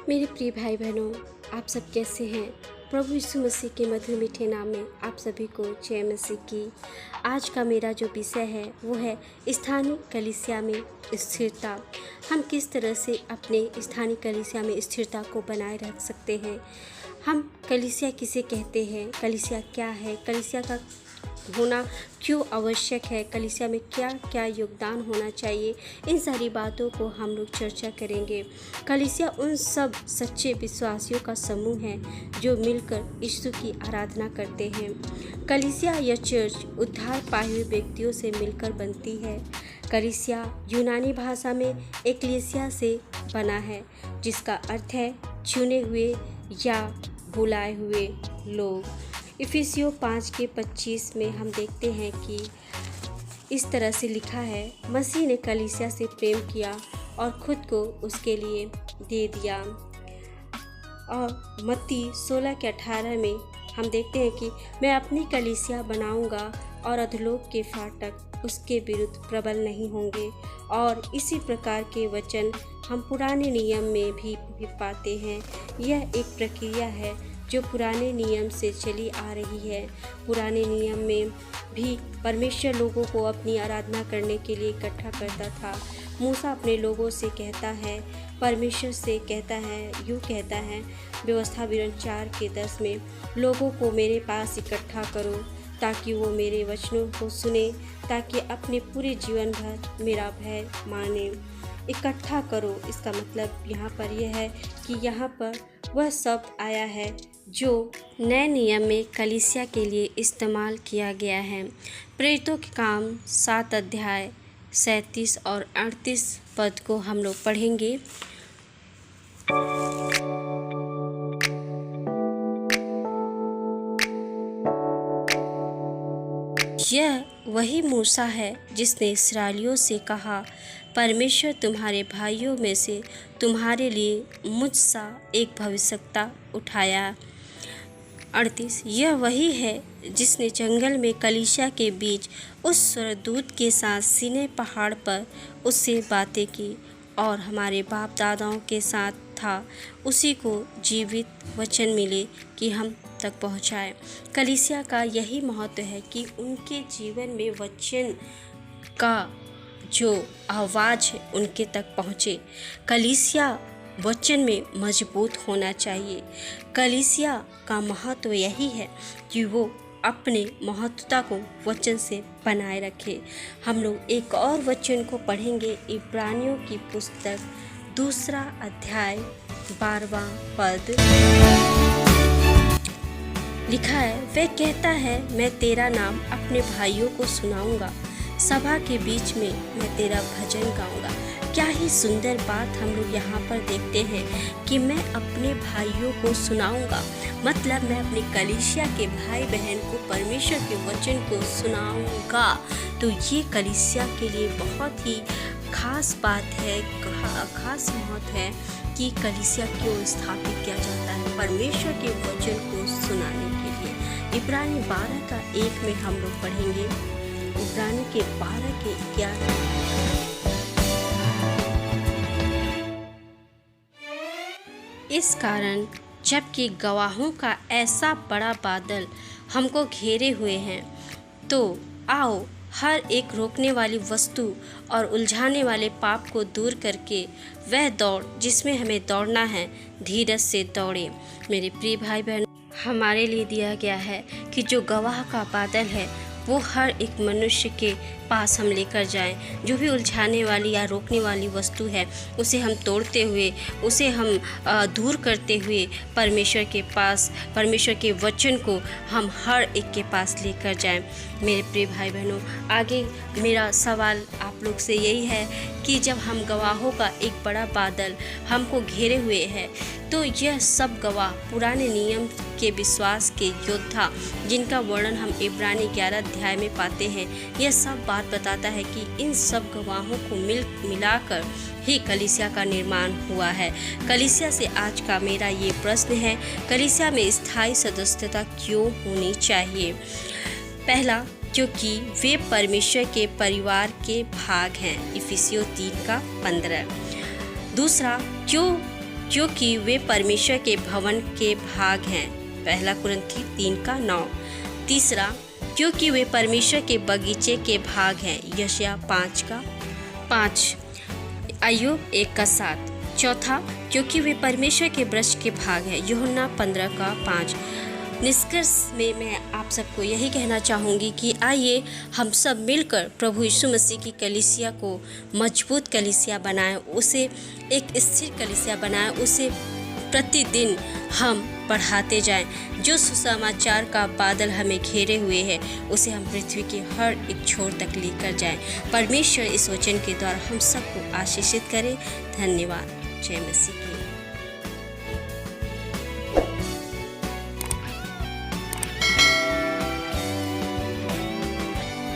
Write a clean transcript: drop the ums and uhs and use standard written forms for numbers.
मेरे प्रिय भाई बहनों, आप सब कैसे हैं? प्रभु यीशु मसीह के मधुर मीठे नाम में आप सभी को जय मसीह की। आज का मेरा जो विषय है वो है स्थानीय कलीसिया में स्थिरता। हम किस तरह से अपने स्थानीय कलीसिया में स्थिरता को बनाए रख सकते हैं। हम कलीसिया किसे कहते हैं, कलीसिया क्या है, कलीसिया का होना क्यों आवश्यक है, कलीसिया में क्या क्या योगदान होना चाहिए, इन सारी बातों को हम लोग चर्चा करेंगे। कलीसिया उन सब सच्चे विश्वासियों का समूह है जो मिलकर यीशु की आराधना करते हैं। कलीसिया या चर्च उद्धार पाए हुए व्यक्तियों से मिलकर बनती है। कलीसिया यूनानी भाषा में एक्लेसिया से बना है, जिसका अर्थ है चुने हुए या बुलाए हुए लोग। इफिसियों 5:25 में हम देखते हैं कि इस तरह से लिखा है, मसीह ने कलीसिया से प्रेम किया और खुद को उसके लिए दे दिया। और मत्ती 16:18 में हम देखते हैं कि मैं अपनी कलीसिया बनाऊंगा और अधोलोक के फाटक उसके विरुद्ध प्रबल नहीं होंगे। और इसी प्रकार के वचन हम पुराने नियम में भी पाते हैं। यह एक प्रक्रिया है जो पुराने नियम से चली आ रही है। पुराने नियम में भी परमेश्वर लोगों को अपनी आराधना करने के लिए इकट्ठा करता था। मूसा अपने लोगों से कहता है, परमेश्वर से कहता है, यूँ कहता है व्यवस्था विवरण 4:10 में, लोगों को मेरे पास इकट्ठा करो ताकि वो मेरे वचनों को सुने, ताकि अपने पूरे जीवन भर मेरा भय माने। इकट्ठा करो, इसका मतलब यहाँ पर यह है कि यहाँ पर वह शब्द आया है जो नए नियम में कलीसिया के लिए इस्तेमाल किया गया है। प्रेरितों के काम 7 अध्याय 37 और 38 पद को हम लोग पढ़ेंगे। यह वही मूसा है जिसने इस्राएलियों से कहा, परमेश्वर तुम्हारे भाइयों में से तुम्हारे लिए मुझसा एक भविष्यवक्ता उठाया। 38 यह वही है जिसने जंगल में कलीसिया के बीच उस स्वर्गदूत के साथ सीनै पहाड़ पर उससे बातें की और हमारे बाप दादाओं के साथ था, उसी को जीवित वचन मिले कि हम तक पहुँचाए। कलीसिया का यही महत्व है कि उनके जीवन में वचन का जो आवाज़ है उनके तक पहुँचे। कलीसिया वचन में मजबूत होना चाहिए। कलीसिया का महत्व यही है कि वो अपने महत्वता को वचन से बनाए रखे। हम लोग एक और वचन को पढ़ेंगे, इब्रानियों की पुस्तक 2 अध्याय 12वां पद। लिखा है, वह कहता है, मैं तेरा नाम अपने भाइयों को सुनाऊंगा, सभा के बीच में मैं तेरा भजन गाऊंगा। क्या ही सुंदर बात हम लोग यहाँ पर देखते हैं कि मैं अपने भाइयों को सुनाऊंगा, मतलब मैं अपने कलीसिया के भाई बहन को परमेश्वर के वचन को सुनाऊंगा। तो ये कलीसिया के लिए बहुत ही खास बात है, खास महत्व है कि कलीसिया क्यों स्थापित किया जाता है, परमेश्वर के वचन को सुनाने के लिए। इब्रानी 12:1 में हम लोग पढ़ेंगे, इब्रानी के 12:11। इस कारण जबकि गवाहों का ऐसा बड़ा बादल हमको घेरे हुए हैं, तो आओ हर एक रोकने वाली वस्तु और उलझाने वाले पाप को दूर करके वह दौड़ जिसमें हमें दौड़ना है, धीरज से दौड़े। मेरे प्रिय भाई बहन, हमारे लिए दिया गया है कि जो गवाह का बादल है वो हर एक मनुष्य के पास हम लेकर जाएं। जो भी उलझाने वाली या रोकने वाली वस्तु है उसे हम तोड़ते हुए, उसे हम दूर करते हुए परमेश्वर के पास, परमेश्वर के वचन को हम हर एक के पास लेकर जाएं। मेरे प्रिय भाई बहनों, आगे मेरा सवाल आप लोग से यही है कि जब हम गवाहों का एक बड़ा बादल हमको घेरे हुए है, तो यह सब गवाह पुराने नियम के विश्वास के योद्धा, जिनका वर्णन हम इब्रानी 11 अध्याय में पाते हैं, यह सब बात बताता है कि इन सब गवाहों को मिलाकर ही कलीसिया का निर्माण हुआ है। कलीसिया से आज का मेरा ये प्रश्न है, कलीसिया में स्थायी सदस्यता क्यों होनी चाहिए? पहला, क्योंकि वे परमेश्वर के परिवार के भाग हैं, इफिसियों 3:15। दूसरा, क्यों क्योंकि वे परमेश्वर के भवन के भाग हैं। 1 कुरिन्थी 3:9। तीसरा, क्योंकि वे परमेश्वर के बगीचे के भाग हैं। यशायाह 5:5। अय्यूब 1:7। चौथा, क्योंकि वे परमेश्वर के वृक्ष के भाग हैं। यूहन्ना 15:5। निष्कर्ष में मैं आप सबको यही कहना चाहूँगी कि आइए हम सब मिलकर प्रभु यीशु मसीह की कलीसिया को मजबूत कलीसिया बनाएं, उसे एक स्थिर कलीसिया बनाएं, उसे प्रतिदिन हम बढ़ाते जाएं। जो सुसमाचार का बादल हमें घेरे हुए है उसे हम पृथ्वी के हर एक छोर तक लेकर जाएं। परमेश्वर इस वचन के द्वारा हम सबको आशीषित करे। धन्यवाद। जय मसीह की।